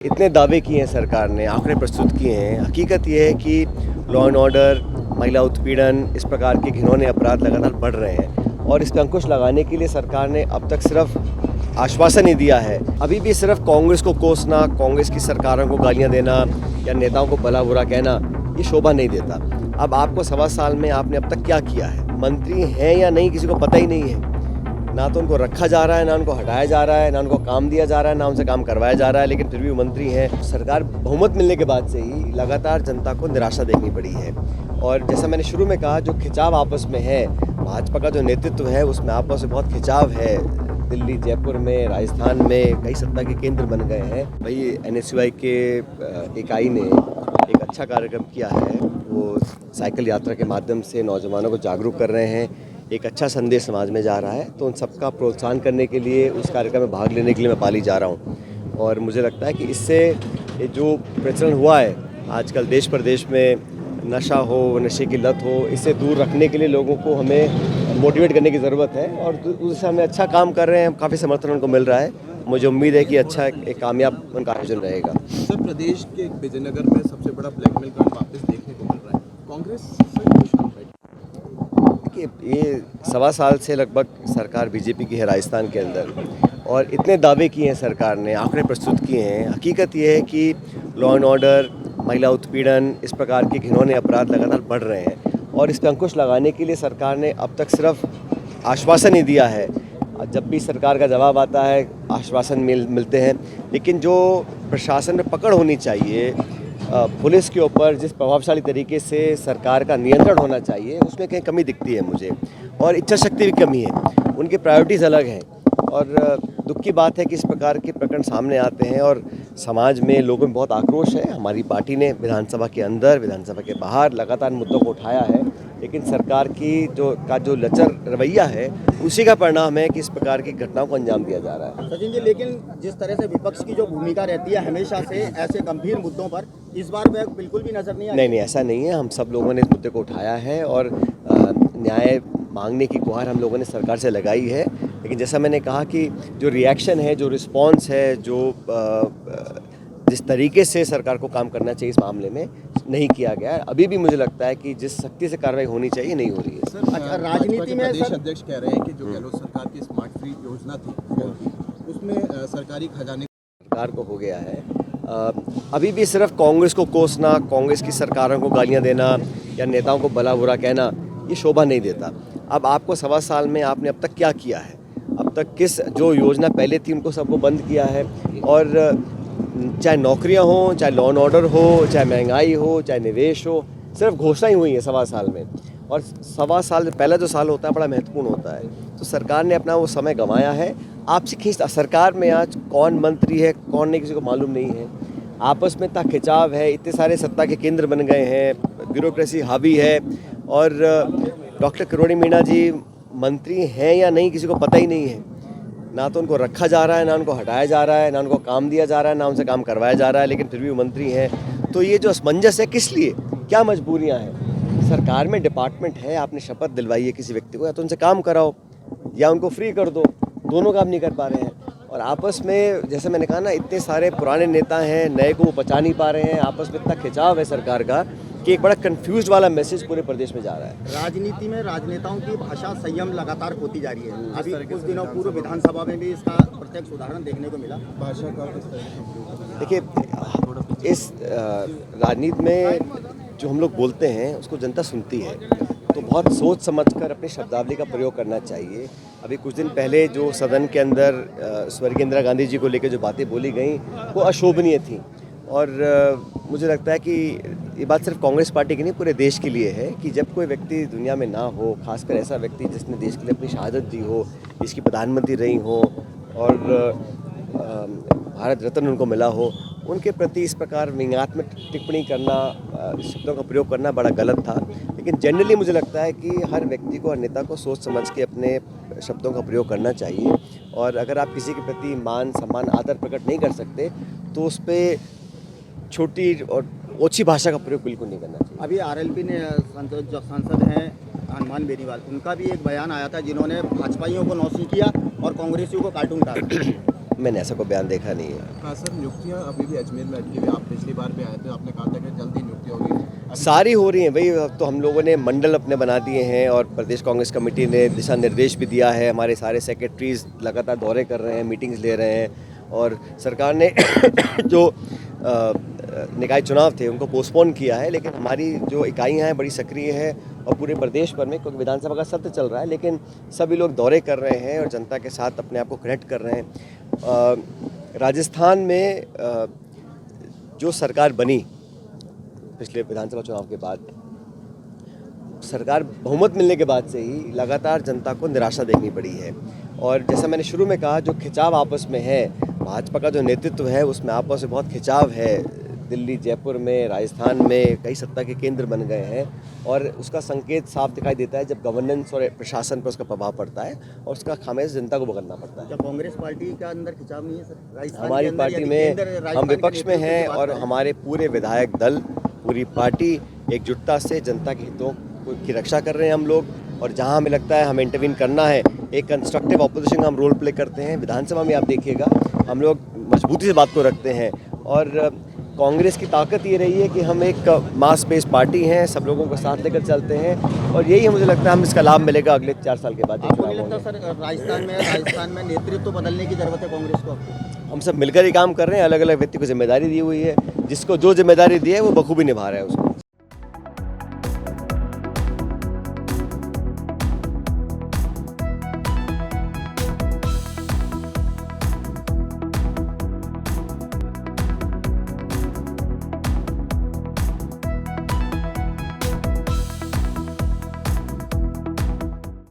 इतने दावे किए हैं सरकार ने, आंकड़े प्रस्तुत किए हैं। हकीकत ये है कि लॉ एंड ऑर्डर, महिला उत्पीड़न, इस प्रकार के घिनौने अपराध लगातार बढ़ रहे हैं और इस पर अंकुश लगाने के लिए सरकार ने अब तक सिर्फ आश्वासन ही दिया है। अभी भी सिर्फ कांग्रेस को कोसना, कांग्रेस की सरकारों को गालियां देना या नेताओं को भला बुरा कहना, ये शोभा नहीं देता। अब आपको 1.25 साल में आपने अब तक क्या किया है? मंत्री हैं या नहीं किसी को पता ही नहीं है। ना तो उनको रखा जा रहा है, ना उनको हटाया जा रहा है, ना उनको काम दिया जा रहा है, ना उनसे काम करवाया जा रहा है, लेकिन फिर भी वो मंत्री हैं। सरकार बहुमत मिलने के बाद से ही लगातार जनता को निराशा देखनी पड़ी है। और जैसा मैंने शुरू में कहा, जो खिंचाव आपस में है, भाजपा का जो नेतृत्व है उसमें आपस में बहुत खिंचाव है। दिल्ली, जयपुर में, राजस्थान में कई सत्ता के केंद्र बन गए हैं। भाई NSUI के इकाई ने एक अच्छा कार्यक्रम किया है। वो साइकिल यात्रा के माध्यम से नौजवानों को जागरूक कर रहे हैं। एक अच्छा संदेश समाज में जा रहा है, तो उन सबका प्रोत्साहन करने के लिए, उस कार्यक्रम में भाग लेने के लिए मैं पाली जा रहा हूँ। और मुझे लगता है कि इससे ये जो प्रचलन हुआ है आजकल देश प्रदेश में, नशा हो, नशे की लत हो, इससे दूर रखने के लिए लोगों को हमें मोटिवेट करने की ज़रूरत है। और उससे हमें अच्छा काम कर रहे हैं, काफ़ी समर्थन उनको मिल रहा है। मुझे उम्मीद है कि अच्छा एक कामयाब उनका आयोजन रहेगा। सर, प्रदेश के विजयनगर में सबसे बड़ा ब्लैकमेल कांड वापस देखने को मिल रहा है। कांग्रेस से खुश है? ये 1.25 साल से लगभग सरकार बीजेपी की है राजस्थान के अंदर, और इतने दावे किए हैं सरकार ने, आंकड़े प्रस्तुत किए हैं। हकीकत ये है कि लॉ एंड ऑर्डर, महिला उत्पीड़न, इस प्रकार के घिनौने अपराध लगातार बढ़ रहे हैं और इस पर अंकुश लगाने के लिए सरकार ने अब तक सिर्फ आश्वासन ही दिया है। जब भी सरकार का जवाब आता है आश्वासन मिलते हैं, लेकिन जो प्रशासन में पकड़ होनी चाहिए, पुलिस के ऊपर जिस प्रभावशाली तरीके से सरकार का नियंत्रण होना चाहिए, उसमें कहीं कमी दिखती है मुझे। और इच्छा शक्ति भी कमी है, उनकी प्रायोरिटीज़ अलग हैं। और दुख की बात है कि इस प्रकार के प्रकरण सामने आते हैं और समाज में लोगों में बहुत आक्रोश है। हमारी पार्टी ने विधानसभा के अंदर, विधानसभा के बाहर लगातार मुद्दों को उठाया है, लेकिन सरकार की जो लचर रवैया है, उसी का परिणाम है कि इस प्रकार की घटनाओं को अंजाम दिया जा रहा है। सचिन जी, लेकिन जिस तरह से विपक्ष की जो भूमिका रहती है हमेशा से ऐसे गंभीर मुद्दों पर, इस बार वह बिल्कुल भी नजर नहीं आई। नहीं, ऐसा नहीं है। हम सब लोगों ने इस मुद्दे को उठाया है और न्याय मांगने की गुहार हम लोगों ने सरकार से लगाई है। लेकिन जैसा मैंने कहा कि जो रिएक्शन है, जो रिस्पॉन्स है, जिस तरीके से सरकार को काम करना चाहिए इस मामले में, नहीं किया गया है। अभी भी मुझे लगता है कि जिस सख्ती से कार्रवाई होनी चाहिए नहीं हो रही है। सर, राजनीति में प्रदेश अध्यक्ष कह रहे हैं कि जो गहलोत सरकार की स्मार्ट फ्री योजना थी, उसमें सरकारी खजाने सरकार को हो गया है। अभी भी सिर्फ कांग्रेस को कोसना, कांग्रेस की सरकारों को गालियां देना या नेताओं को भला बुरा कहना, ये शोभा नहीं देता। अब आपको 1.25 साल में आपने अब तक क्या किया है? अब तक किस जो योजना पहले थी उनको सबको बंद किया है। और चाहे नौकरियां हो, चाहे लॉ एंड ऑर्डर हो, चाहे महंगाई हो, चाहे निवेश हो, सिर्फ घोषणा ही हुई है 1.25 साल में। और 1.25 साल पहला जो साल होता है बड़ा महत्वपूर्ण होता है, तो सरकार ने अपना वो समय गंवाया है। आपसे खींचता सरकार में आज कौन मंत्री है, कौन नहीं, किसी को मालूम नहीं है। आपस में इतना खिंचाव है, इतने सारे सत्ता के केंद्र बन गए हैं, ब्यूरोक्रेसी हावी है। और डॉक्टर किरोड़ी मीणा जी मंत्री हैं या नहीं किसी को पता ही नहीं है। ना तो उनको रखा जा रहा है, ना उनको हटाया जा रहा है, ना उनको काम दिया जा रहा है, ना उनसे काम करवाया जा रहा है, लेकिन फिर भी वो मंत्री हैं। तो ये जो असमंजस है, किस लिए, क्या मजबूरियां हैं? सरकार में डिपार्टमेंट है, आपने शपथ दिलवाई है किसी व्यक्ति को, या तो उनसे काम कराओ या उनको फ्री कर दो। दोनों काम नहीं कर पा रहे हैं। और आपस में, जैसे मैंने कहा ना, इतने सारे पुराने नेता हैं, नए को वो बचा नहीं पा रहे हैं। आपस में इतना खिंचाव है सरकार का कि एक बड़ा कंफ्यूज वाला मैसेज पूरे प्रदेश में जा रहा है। राजनीति में राजनेताओं की भाषा संयम लगातार होती जा रही है। अभी कुछ दिनों पूर्व विधानसभा में भी इसका प्रत्यक्ष उदाहरण देखने को मिला। भाषा का किस तरह से? देखिए, इस राजनीति में जो हम लोग बोलते हैं उसको जनता सुनती है, तो बहुत सोच समझकर अपनी शब्दावली का प्रयोग करना चाहिए। अभी कुछ दिन पहले जो सदन के अंदर स्वर्गीय इंदिरा गांधी जी को लेकर जो बातें बोली गई, वो अशोभनीय थी। और मुझे लगता है कि ये बात सिर्फ कांग्रेस पार्टी की नहीं, पूरे देश के लिए है कि जब कोई व्यक्ति दुनिया में ना हो, खासकर ऐसा व्यक्ति जिसने देश के लिए अपनी शहादत दी हो, इसकी प्रधानमंत्री रही हो और भारत रत्न उनको मिला हो, उनके प्रति इस प्रकार व्यंग्यात्मक टिप्पणी करना, शब्दों का प्रयोग करना बड़ा गलत था। लेकिन जनरली मुझे लगता है कि हर व्यक्ति को, हर नेता को सोच समझ के अपने शब्दों का प्रयोग करना चाहिए। और अगर आप किसी के प्रति मान, सम्मान, आदर प्रकट नहीं कर सकते, तो उस पर छोटी और ओछी भाषा का प्रयोग बिल्कुल नहीं करना चाहिए। अभी RLP ने जो सांसद हैं हनुमान बेनीवाल, उनका भी एक बयान आया था, जिन्होंने भाजपाइयों को नौसिखिया और कांग्रेसियों को कार्टून कहा। मैंने ऐसा कोई बयान देखा नहीं है। हाँ सर, नियुक्तियाँ अभी भी अजमेर में अटकी हुई। आप पिछली बार भी आए थे, आपने कहा था कि जल्दी नियुक्ति होगी। सारी हो रही हैं भाई। अब तो हम लोगों ने मंडल अपने बना दिए हैं और प्रदेश कांग्रेस कमेटी ने दिशा निर्देश भी दिया है। हमारे सारे सेक्रेटरीज लगातार दौरे कर रहे हैं, मीटिंग्स ले रहे हैं और सरकार ने जो निकाय चुनाव थे उनको पोस्टपोन किया है, लेकिन हमारी जो इकाइयां हैं बड़ी सक्रिय है और पूरे प्रदेश भर में, क्योंकि विधानसभा का सत्र चल रहा है, लेकिन सभी लोग दौरे कर रहे हैं और जनता के साथ अपने आप को कनेक्ट कर रहे हैं। राजस्थान में जो सरकार बनी पिछले विधानसभा चुनाव के बाद, सरकार बहुमत मिलने के बाद से ही लगातार जनता को निराशा देखनी पड़ी है। और जैसा मैंने शुरू में कहा, जो खिंचाव आपस में है, भाजपा का जो नेतृत्व है उसमें आपस में बहुत खिंचाव है। दिल्ली, जयपुर में, राजस्थान में कई सत्ता के केंद्र बन गए हैं और उसका संकेत साफ दिखाई देता है जब गवर्नेंस और प्रशासन पर उसका प्रभाव पड़ता है और उसका खामियाजा जनता को भुगतना पड़ता है। क्या कांग्रेस पार्टी के अंदर खिंचाव नहीं है सर? राजस्थान हमारी के अंदर पार्टी यदि में केंद्र हम राजस्थान के विपक्ष में नेतृत्व की हैं बात और करें। हमारे पूरे विधायक दल, पूरी पार्टी एकजुटता से जनता के हितों की रक्षा कर रहे हैं हम लोग। और जहां हमें लगता है हमें इंटरवीन करना है, एक कंस्ट्रक्टिव ऑपोजिशन का हम रोल प्ले करते हैं। विधानसभा में आप देखिएगा हम लोग मजबूती से बात को रखते हैं और कांग्रेस की ताकत ये रही है कि हम एक मास बेस्ड पार्टी हैं, सब लोगों को साथ लेकर चलते हैं और यही मुझे लगता है हम इसका लाभ मिलेगा अगले 4 साल के बाद। आपको नहीं लगता सर राजस्थान में नेतृत्व बदलने की जरूरत है कांग्रेस को? हम सब मिलकर ही काम कर रहे हैं। अलग अलग व्यक्ति को जिम्मेदारी दी हुई है, जिसको जो जिम्मेदारी दी है वो बखूबी निभा रहा है उसको।